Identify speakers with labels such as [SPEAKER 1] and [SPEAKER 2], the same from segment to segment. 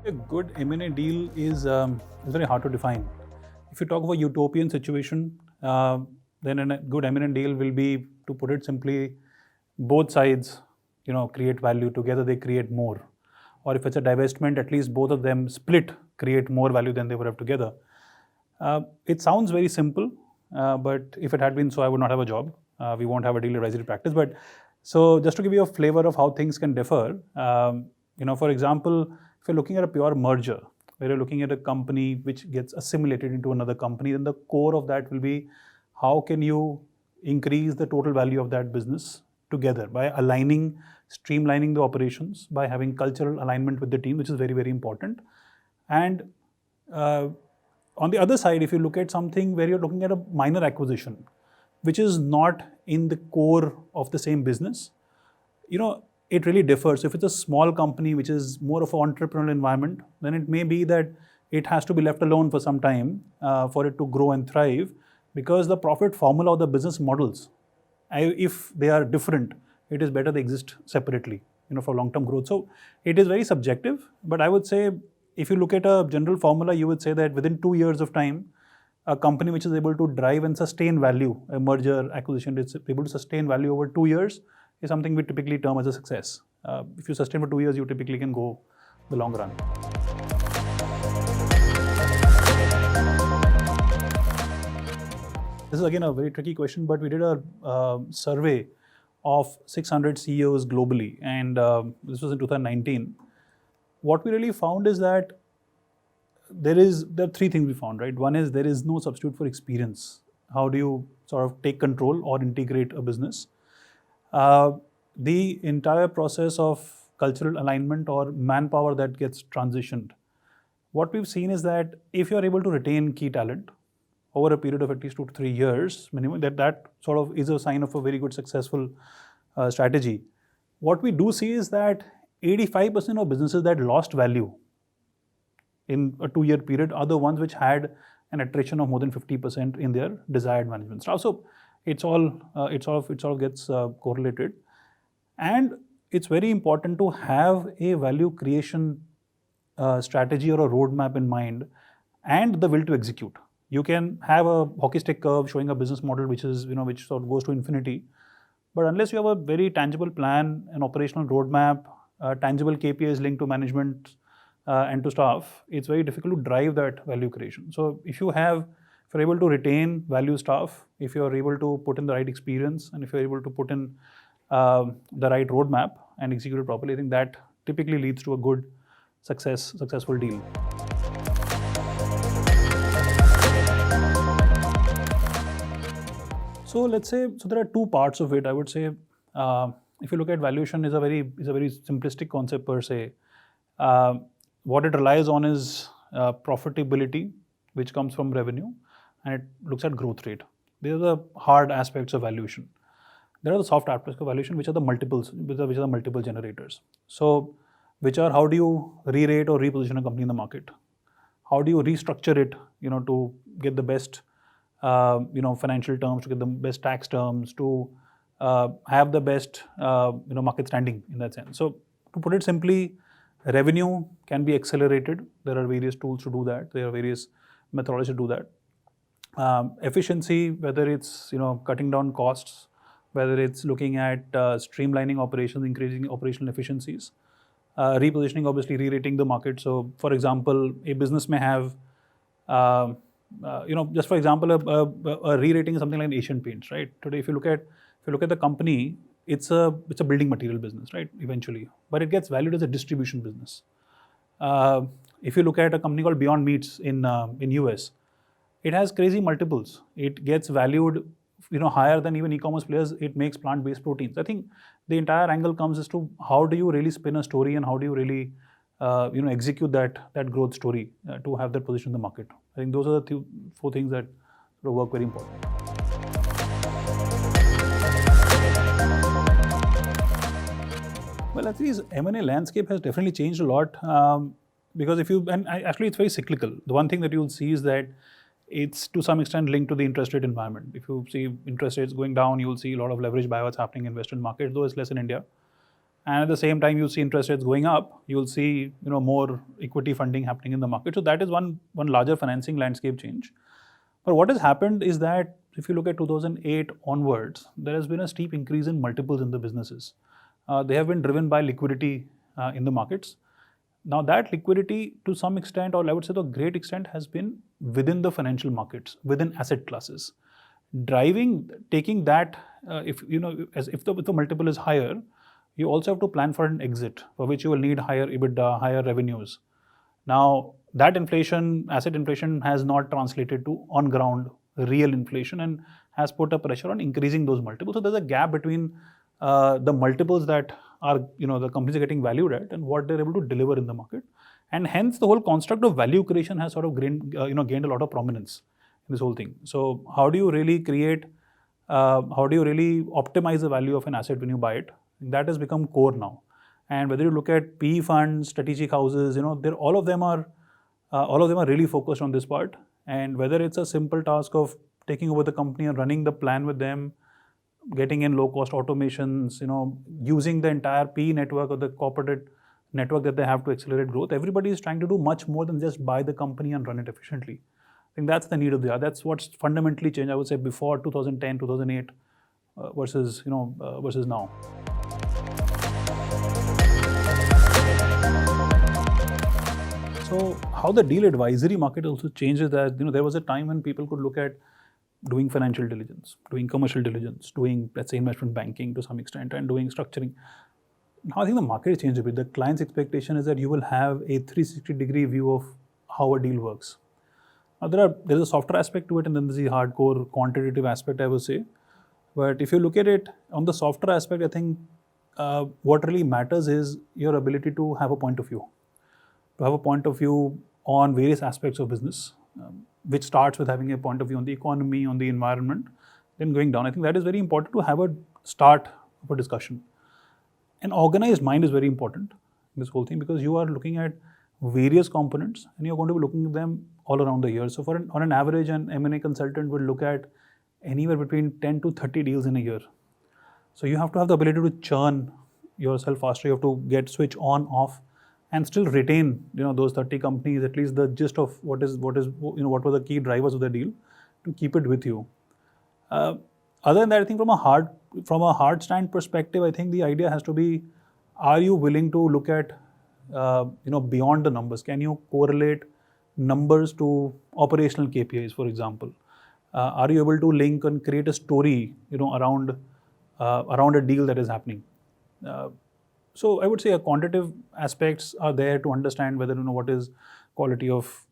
[SPEAKER 1] A good M&A deal is very hard to define. If you talk of a utopian situation, then a good M&A deal will be, to put it simply, both sides, create value together. They create more, or if it's a divestment, at least both of them split, create more value than they would have together. It sounds very simple, but if it had been so, I would not have a job. We won't have a deal advisory practice. But so, just to give you a flavor of how things can differ, for example, if you're looking at a pure merger, where you're looking at a company which gets assimilated into another company, then the core of that will be how can you increase the total value of that business together by aligning, streamlining the operations, by having cultural alignment with the team, which is very, very important. And on the other side, if you look at something where you're looking at a minor acquisition, which is not in the core of the same business, it really differs. If it's a small company which is more of an entrepreneurial environment, then it may be that it has to be left alone for some time for it to grow and thrive, because the profit formula or the business models, if they are different, it is better they exist separately, for long-term growth. So it is very subjective, but I would say if you look at a general formula, you would say that within 2 years of time, a company which is able to drive and sustain value, a merger acquisition, it's able to sustain value over 2 years, is something we typically term as a success. If you sustain for 2 years, you typically can go the long run. This is again a very tricky question, but we did a survey of 600 CEOs globally, and this was in 2019. What we really found is that there are three things we found, right? One is there is no substitute for experience. How do you sort of take control or integrate a business? The entire process of cultural alignment or manpower that gets transitioned. What we've seen is that if you're able to retain key talent over a period of at least 2 to 3 years minimum, that sort of is a sign of a very good successful strategy. What we do see is that 85% of businesses that lost value in a 2-year period are the ones which had an attrition of more than 50% in their desired management staff. So it sort of gets correlated, and it's very important to have a value creation strategy or a roadmap in mind, and the will to execute. You can have a hockey stick curve showing a business model which is which sort of goes to infinity, but unless you have a very tangible plan, an operational roadmap, tangible KPIs linked to management and to staff, it's very difficult to drive that value creation. So if you're able to retain value staff, if you're able to put in the right experience, and if you're able to put in the right roadmap and execute it properly, I think that typically leads to a good successful deal. So let's say, there are two parts of it. I would say, if you look at valuation, is a very simplistic concept per se. What it relies on is profitability, which comes from revenue, and it looks at growth rate. These are the hard aspects of valuation. There are the soft aspects of valuation, which are the multiples, which are the multiple generators. So, which are how do you re-rate or reposition a company in the market? How do you restructure it, to get the best, financial terms, to get the best tax terms, to have the best, market standing in that sense. So, to put it simply, revenue can be accelerated. There are various tools to do that. There are various methodologies to do that. Efficiency, whether it's cutting down costs, whether it's looking at streamlining operations, increasing operational efficiencies, repositioning, obviously re-rating the market. So, for example, a business may have, just for example, a re-rating is something like Asian Paints, right? Today, if you look at the company, it's a building material business, right? Eventually, but it gets valued as a distribution business. If you look at a company called Beyond Meats in US, it has crazy multiples. It gets valued, higher than even e-commerce players. It makes plant-based proteins. I think the entire angle comes as to how do you really spin a story, and how do you really, execute that growth story to have that position in the market. I think those are the 4 things that sort of work very important. Well, actually, M&A landscape has definitely changed a lot, because actually it's very cyclical. The one thing that you'll see is that it's to some extent linked to the interest rate environment. If you see interest rates going down, you'll see a lot of leverage buyouts happening in Western markets, though it's less in India. and at the same time you see interest rates going up, you'll see more equity funding happening in the market. So that is one larger financing landscape change. But what has happened is that if you look at 2008 onwards, there has been a steep increase in multiples in the businesses. They have been driven by liquidity in the markets. Now that liquidity to some extent, or I would say to a great extent, has been within the financial markets, within asset classes. Taking that, if the multiple is higher, you also have to plan for an exit, for which you will need higher EBITDA, higher revenues. Now, that inflation, asset inflation, has not translated to on-ground real inflation and has put a pressure on increasing those multiples. So there's a gap between the multiples that are the companies are getting valued at and what they're able to deliver in the market, and hence the whole construct of value creation has sort of gained a lot of prominence in this whole thing. So how do you really optimize the value of an asset when you buy it? That has become core now. And whether you look at PE funds, strategic houses, all of them are really focused on this part. And whether it's a simple task of taking over the company and running the plan with them, getting in low-cost automations, using the entire PE network or the corporate network that they have to accelerate growth, everybody is trying to do much more than just buy the company and run it efficiently. I think that's the need of the hour. That's what's fundamentally changed, I would say, before 2010, 2008 versus now. So how the deal advisory market also changes that, there was a time when people could look at doing financial diligence, doing commercial diligence, doing, let's say, investment banking to some extent, and doing structuring. Now I think the market has changed a bit. The client's expectation is that you will have a 360-degree view of how a deal works. Now there's a softer aspect to it, and then there's the hardcore quantitative aspect, I would say. But if you look at it on the softer aspect, I think what really matters is your ability to have a point of view. To have a point of view on various aspects of business, which starts with having a point of view on the economy, on the environment, then going down. I think that is very important to have a start of a discussion. An organized mind is very important in this whole thing, because you are looking at various components and you're going to be looking at them all around the year. So on an average, an M&A consultant will look at anywhere between 10 to 30 deals in a year. So you have to have the ability to churn yourself faster. You have to get switch on, off, and still retain those 30 companies, at least the gist of what were the key drivers of the deal, to keep it with you. Other than that, I think from a hard stand perspective, I think the idea has to be, are you willing to look at beyond the numbers? Can you correlate numbers to operational KPIs, for example? Are you able to link and create a story around a deal that is happening? So I would say quantitative aspects are there to understand whether what is quality of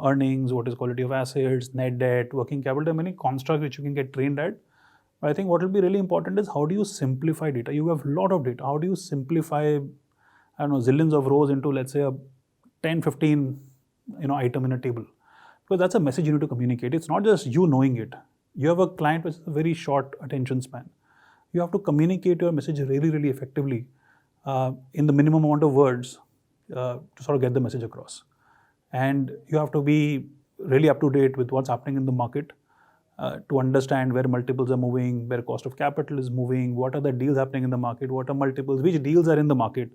[SPEAKER 1] earnings, what is quality of assets, net debt, working capital. There are many constructs which you can get trained at. But I think what will be really important is, how do you simplify data? You have a lot of data. How do you simplify, zillions of rows into, let's say, a 10, 15 item in a table? Because that's a message you need to communicate. It's not just you knowing it. You have a client with a very short attention span. You have to communicate your message really, really effectively in the minimum amount of words to sort of get the message across. And you have to be really up to date with what's happening in the market to understand where multiples are moving, where cost of capital is moving, what are the deals happening in the market, what are multiples, which deals are in the market.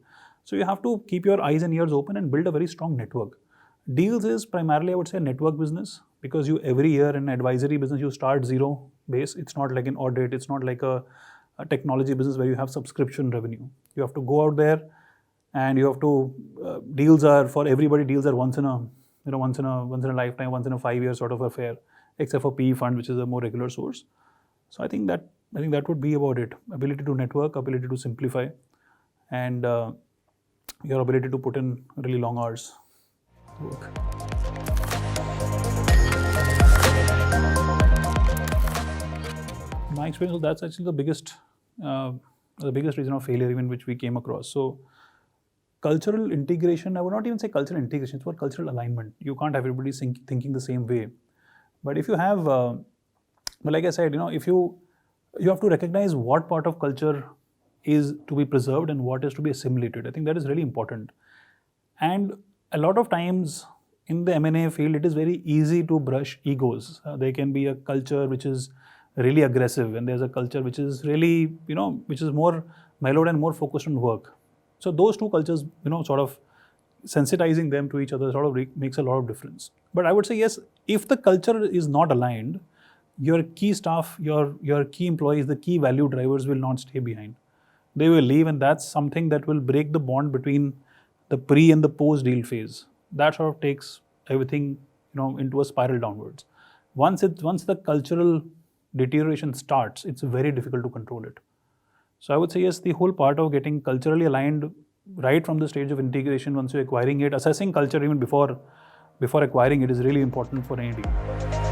[SPEAKER 1] So you have to keep your eyes and ears open and build a very strong network. Deals is primarily, I would say, a network business, because you every year in advisory business, you start zero base. It's not like an audit. It's not like a technology business where you have subscription revenue. You have to go out there, and you have to deals are for everybody. Deals are once in a lifetime, once in a 5 year sort of affair, except for PE fund, which is a more regular source. So I think that would be about it. Ability to network, ability to simplify, and your ability to put in really long hours to work. My experience, that's actually the biggest reason of failure, even which we came across. So cultural integration, I would not even say cultural integration, it's about cultural alignment. You can't have everybody thinking the same way. But if you have, like I said, if you have to recognize what part of culture is to be preserved and what is to be assimilated. I think that is really important. And a lot of times in the M&A field, it is very easy to brush egos. There can be a culture which is really aggressive, and there's a culture which is really, which is more mellowed and more focused on work. So those two cultures, sort of sensitizing them to each other sort of makes a lot of difference. But I would say yes, if the culture is not aligned, your key staff, your key employees, the key value drivers will not stay behind. They will leave, and that's something that will break the bond between the pre and the post deal phase. That sort of takes everything into a spiral downwards. Once the cultural deterioration starts, it's very difficult to control it. So I would say yes, the whole part of getting culturally aligned right from the stage of integration, once you're acquiring it, assessing culture even before acquiring it is really important for any team.